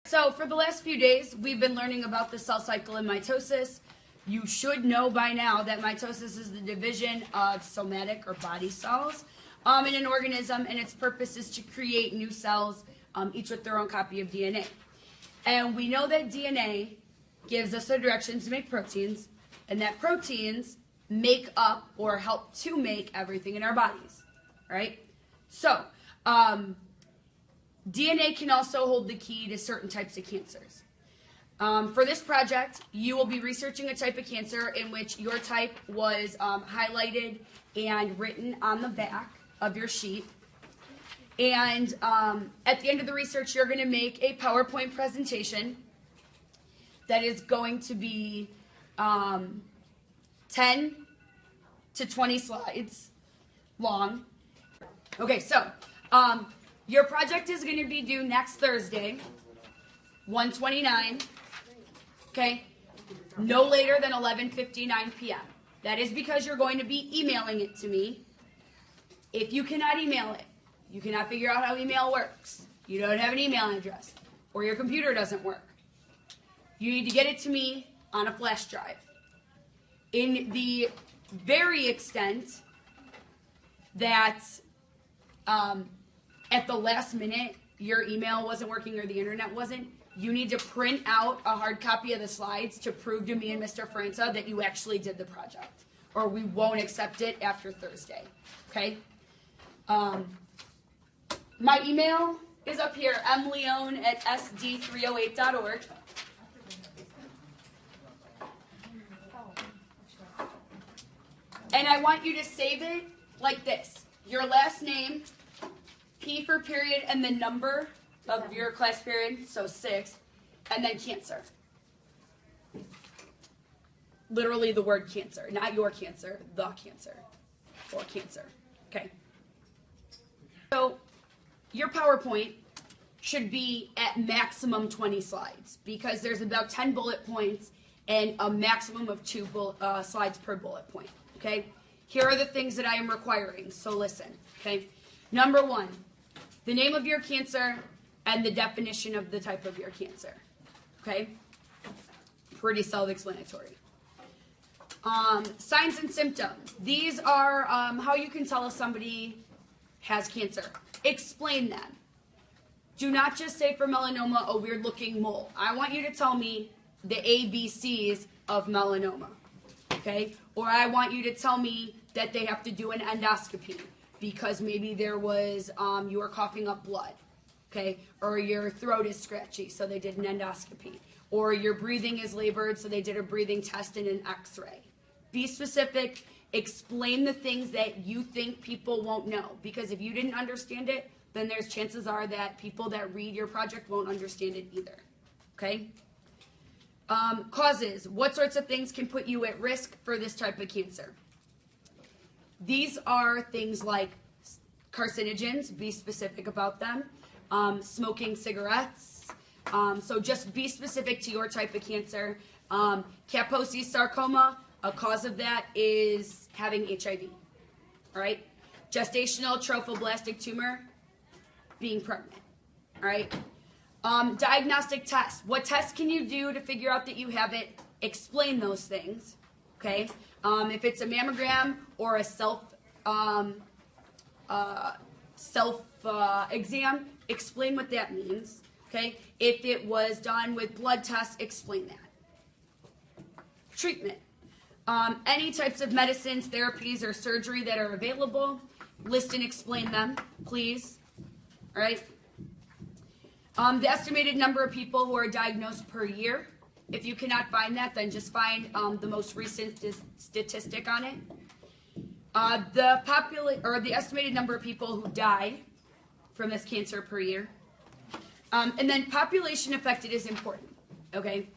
So for the last few days, we've been learning about the cell cycle and mitosis. You should know by now that mitosis is the division of somatic or body cells in an organism, and its purpose is to create new cells, each with their own copy of DNA. And we know that DNA gives us the directions to make proteins, and that proteins make up or help to make everything in our bodies, right? So, DNA can also hold the key to certain types of cancers. For this project, you will be researching a type of cancer in which your type was highlighted and written on the back of your sheet. And at the end of the research, you're going to make a PowerPoint presentation that is going to be 10 to 20 slides long. Okay, so your project is going to be due next Thursday, 1/29, okay? No later than 11:59 p.m. That is because you're going to be emailing it to me. If you cannot email it, you cannot figure out how email works, you don't have an email address, or your computer doesn't work, you need to get it to me on a flash drive. In the very extent that at the last minute your email wasn't working or the internet wasn't, you need to print out a hard copy of the slides to prove to me and Mr. Franza that you actually did the project, or we won't accept it after Thursday, okay? My email is up here, mleone@sd308.org. And I want you to save it like this. Your last name, P for period, and the number of your class period, so 6, and then cancer. Literally the word cancer, not your cancer, the cancer, or cancer, okay? So your PowerPoint should be at maximum 20 slides because there's about 10 bullet points and a maximum of 2 slides per bullet point, okay? Here are the things that I am requiring, so listen, okay? Number 1, the name of your cancer and the definition of the type of your cancer, okay? Pretty self-explanatory. Signs and symptoms. These are how you can tell if somebody has cancer. Explain them. Do not just say for melanoma, a weird-looking mole. I want you to tell me the ABCs of melanoma, okay? Or I want you to tell me that they have to do an endoscopy because maybe there was, you were coughing up blood, okay? Or your throat is scratchy, so they did an endoscopy. Or your breathing is labored, so they did a breathing test and an x-ray. Be specific. Explain the things that you think people won't know. Because if you didn't understand it, then there's chances are that people that read your project won't understand it either, okay? Causes. What sorts of things can put you at risk for this type of cancer? These are things like carcinogens, be specific about them, smoking cigarettes, so just be specific to your type of cancer. Kaposi sarcoma, a cause of that is having HIV, all right? Gestational trophoblastic tumor, being pregnant, all right? Diagnostic tests. What tests can you do to figure out that you have it? Explain those things, okay? If it's a mammogram or a self-exam, explain what that means, okay? If it was done with blood tests, explain that. Treatment. Any types of medicines, therapies, or surgery that are available, list and explain them, please, all right? The estimated number of people who are diagnosed per year. If you cannot find that, then just find the most recent statistic on it. The estimated number of people who die from this cancer per year. And then population affected is important, okay?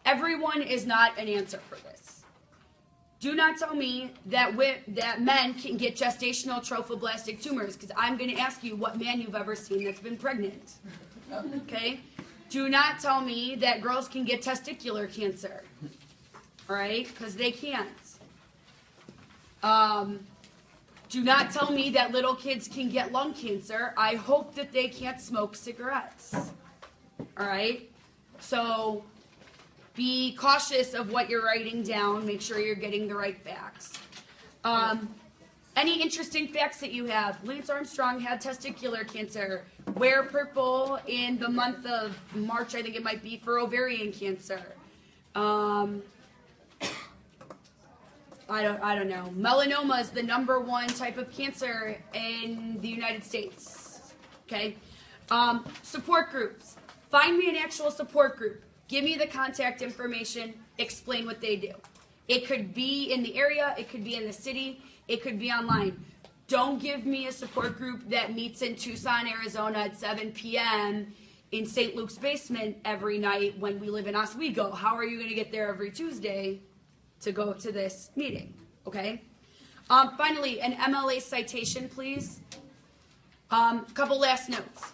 Everyone is not an answer for this. Do not tell me that men can get gestational trophoblastic tumors, because I'm going to ask you what man you've ever seen that's been pregnant, okay? Do not tell me that girls can get testicular cancer, all right? Because they can't. Do not tell me that little kids can get lung cancer. I hope that they can't smoke cigarettes, All right? So be cautious of what you're writing down. Make sure you're getting the right facts. Any interesting facts that you have? Lance Armstrong had testicular cancer. Wear purple in the month of March, I think it might be, for ovarian cancer. I don't know. Melanoma is the #1 type of cancer in the United States. Okay? Support groups. Find me an actual support group. Give me the contact information. Explain what they do. It could be in the area. It could be in the city. It could be online. Don't give me a support group that meets in Tucson, Arizona at 7 p.m. in St. Luke's basement every night when we live in Oswego. How are you going to get there every Tuesday to go to this meeting? Okay? Finally, an MLA citation, please. Couple last notes.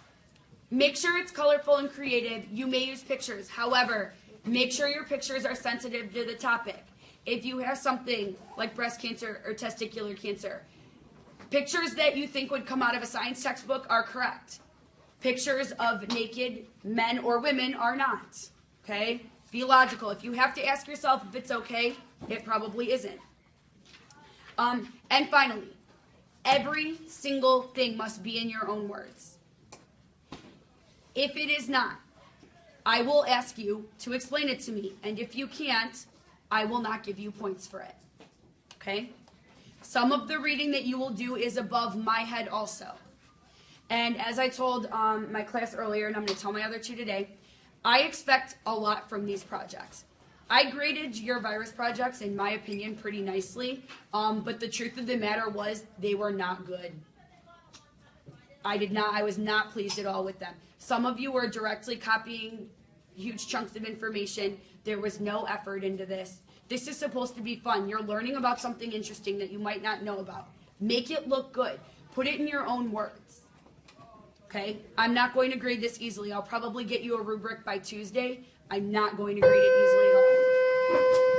Make sure it's colorful and creative. You may use pictures. However, make sure your pictures are sensitive to the topic. If you have something like breast cancer or testicular cancer, pictures that you think would come out of a science textbook are correct. Pictures of naked men or women are not. Okay? Be logical. If you have to ask yourself if it's okay, it probably isn't. And finally, every single thing must be in your own words. If it is not, I will ask you to explain it to me. And if you can't, I will not give you points for it. Okay? Some of the reading that you will do is above my head also. And as I told my class earlier, and I'm going to tell my other two today, I expect a lot from these projects. I graded your virus projects, in my opinion, pretty nicely, but the truth of the matter was they were not good. I was not pleased at all with them. Some of you were directly copying huge chunks of information. There was no effort into this. This is supposed to be fun. You're learning about something interesting that you might not know about. Make it look good. Put it in your own words. Okay? I'm not going to grade this easily. I'll probably get you a rubric by Tuesday. I'm not going to grade it easily at all.